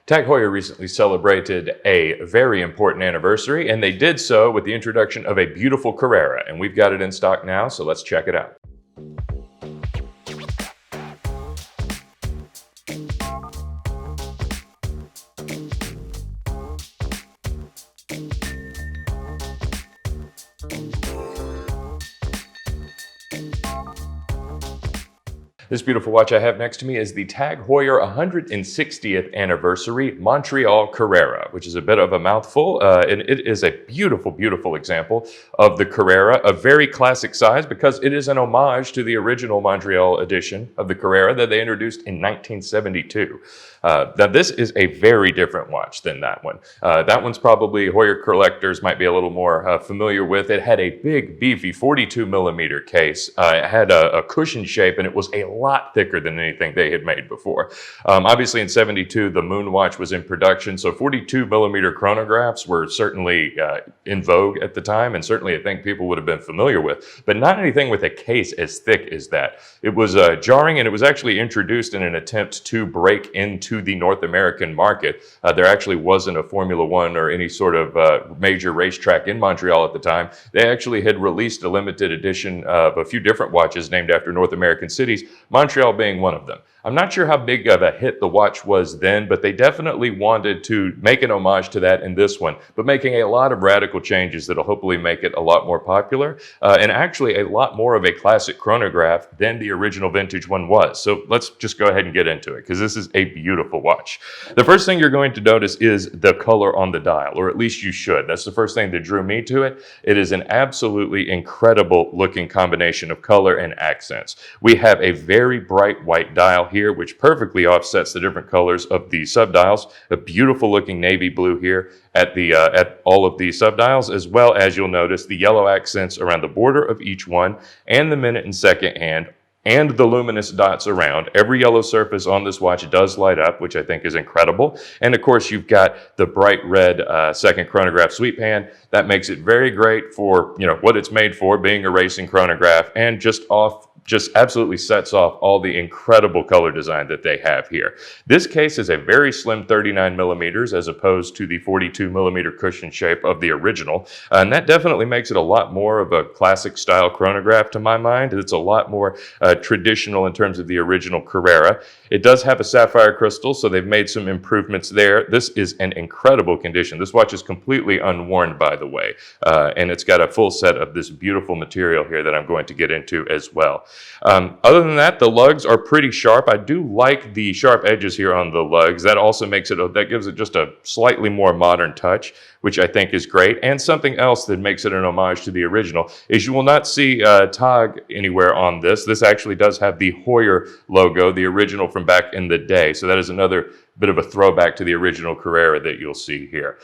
Tag Heuer recently celebrated a very important anniversary, and they did so with the introduction of a beautiful Carrera, and we've got it in stock now, so let's check it out. This beautiful watch I have next to me is the Tag Heuer 160th anniversary Montreal Carrera, which is a bit of a mouthful, and it is a beautiful, beautiful example of the Carrera, a very classic size because it is an homage to the original Montreal edition of the Carrera that they introduced in 1972. Now this is a very different watch than that one. That one's probably Heuer collectors might be a little more familiar with. It had a big, beefy 42 millimeter case. It had a cushion shape, and it was a lot thicker than anything they had made before. Obviously in 72, the Moon watch was in production, so 42 millimeter chronographs were certainly in vogue at the time, and certainly I think people would have been familiar with, but not anything with a case as thick as that. It was jarring, and it was actually introduced in an attempt to break into the North American market. There actually wasn't a Formula One or any sort of major racetrack in Montreal at the time. They actually had released a limited edition of a few different watches named after North American cities, Montreal being one of them. I'm not sure how big of a hit the watch was then, but they definitely wanted to make an homage to that in this one, but making a lot of radical changes that'll hopefully make it a lot more popular, and actually a lot more of a classic chronograph than the original vintage one was. So let's just go ahead and get into it, because this is a beautiful watch. The first thing you're going to notice is the color on the dial, or at least you should. That's the first thing that drew me to it. It is an absolutely incredible looking combination of color and accents. We have a very bright white dial here, which perfectly offsets the different colors of the subdials. A beautiful looking navy blue here at all of the subdials, as well as you'll notice the yellow accents around the border of each one, and the minute and second hand, and the luminous dots around. Every yellow surface on this watch does light up, which I think is incredible. And of course, you've got the bright red second chronograph sweep hand. That makes it very great for, you know, what it's made for, being a racing chronograph, and just absolutely sets off all the incredible color design that they have here. This case is a very slim 39 millimeters as opposed to the 42 millimeter cushion shape of the original. And that definitely makes it a lot more of a classic style chronograph to my mind. It's a lot more traditional in terms of the original Carrera. It does have a sapphire crystal, so they've made some improvements there. This is an incredible condition. This watch is completely unworn, by the way, and it's got a full set of this beautiful material here that I'm going to get into as well. Other than that, the lugs are pretty sharp. I do like the sharp edges here on the lugs. That also that gives it just a slightly more modern touch, which I think is great. And something else that makes it an homage to the original is you will not see Tag anywhere on this. This actually does have the Heuer logo, the original from back in the day. So that is another bit of a throwback to the original Carrera that you'll see here.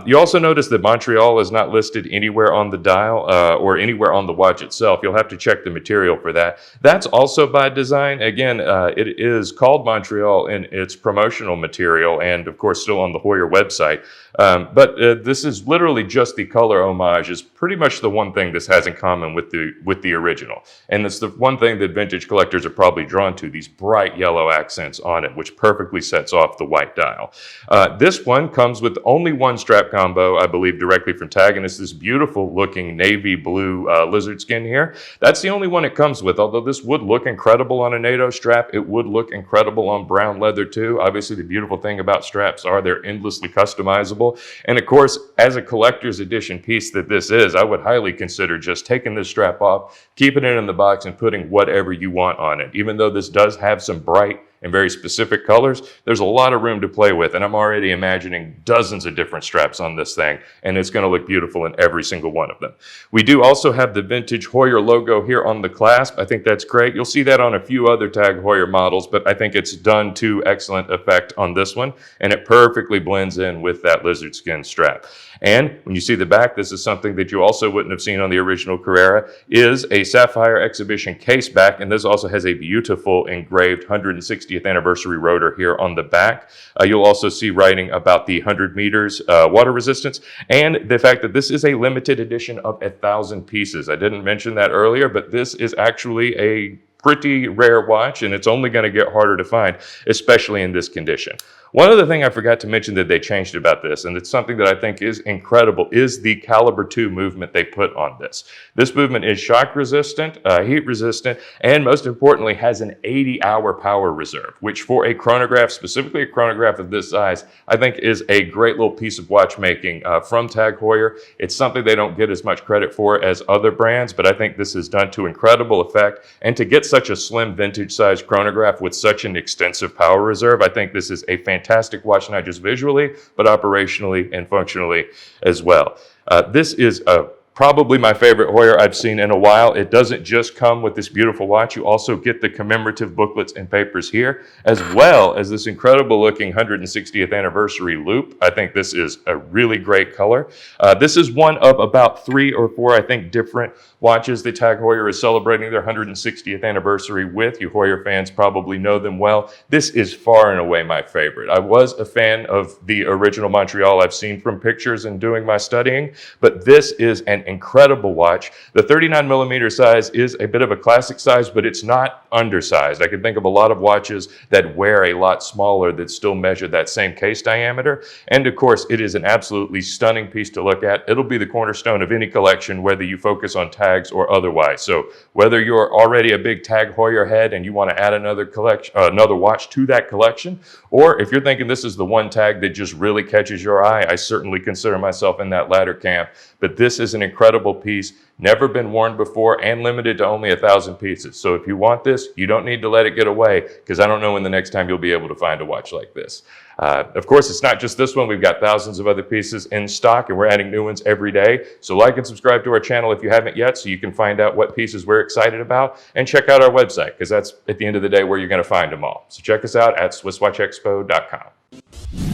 You also notice that Montreal is not listed anywhere on the dial or anywhere on the watch itself. You'll have to check the material for that. That's also by design. Again, it is called Montreal in its promotional material, and of course still on the Heuer website. But this is literally just the color homage is pretty much the one thing this has in common with the original. And it's the one thing that vintage collectors are probably drawn to, these bright yellow accents on it, which perfectly sets off the white dial. This one comes with only one strap combo, I believe, directly from Tag, and it's this beautiful looking navy blue lizard skin here. That's the only one it comes with, although this would look incredible on a NATO strap. It would look incredible on brown leather too. Obviously, the beautiful thing about straps are they're endlessly customizable. And of course, as a collector's edition piece that this is, I would highly consider just taking this strap off, keeping it in the box, and putting whatever you want on it. Even though this does have some bright and very specific colors, there's a lot of room to play with, and I'm already imagining dozens of different straps on this thing, and it's going to look beautiful in every single one of them. We do also have the vintage Heuer logo here on the clasp. I think that's great. You'll see that on a few other Tag Heuer models, but I think it's done to excellent effect on this one, and it perfectly blends in with that lizard skin strap. And when you see the back, this is something that you also wouldn't have seen on the original Carrera, is a sapphire exhibition case back, and this also has a beautiful engraved 160th anniversary rotor here on the back. You'll also see writing about the 100 meters water resistance, and the fact that this is a limited edition of 1,000 pieces. I didn't mention that earlier, but this is actually a pretty rare watch, and it's only going to get harder to find, especially in this condition. One other thing I forgot to mention that they changed about this, and it's something that I think is incredible, is the Calibre 2 movement they put on this. This movement is shock resistant, heat resistant, and most importantly has an 80-hour power reserve, which for a chronograph, specifically a chronograph of this size, I think is a great little piece of watchmaking from Tag Heuer. It's something they don't get as much credit for as other brands, but I think this is done to incredible effect. And to get such a slim vintage size chronograph with such an extensive power reserve, I think this is a fantastic watch, not just visually, but operationally and functionally as well. This is probably my favorite Heuer I've seen in a while. It doesn't just come with this beautiful watch. You also get the commemorative booklets and papers here, as well as this incredible looking 160th anniversary loop. I think this is a really great color. This is one of about 3 or 4, I think, different watches that Tag Heuer is celebrating their 160th anniversary with. You Heuer fans probably know them well. This is far and away my favorite. I was a fan of the original Montreal I've seen from pictures and doing my studying, but this is an incredible watch. The 39 millimeter size is a bit of a classic size, but it's not undersized. I can think of a lot of watches that wear a lot smaller that still measure that same case diameter. And of course, it is an absolutely stunning piece to look at. It'll be the cornerstone of any collection, whether you focus on tags or otherwise. So whether you're already a big Tag Heuer head and you want to add another collection, another watch to that collection, or if you're thinking this is the one tag that just really catches your eye, I certainly consider myself in that latter camp. But this is an incredible piece, never been worn before, and limited to only 1,000 pieces. So if you want this, you don't need to let it get away, because I don't know when the next time you'll be able to find a watch like this. Of course, it's not just this one. We've got thousands of other pieces in stock, and we're adding new ones every day. So like and subscribe to our channel if you haven't yet, so you can find out what pieces we're excited about, and check out our website, because that's, at the end of the day, where you're going to find them all. So check us out at SwissWatchExpo.com.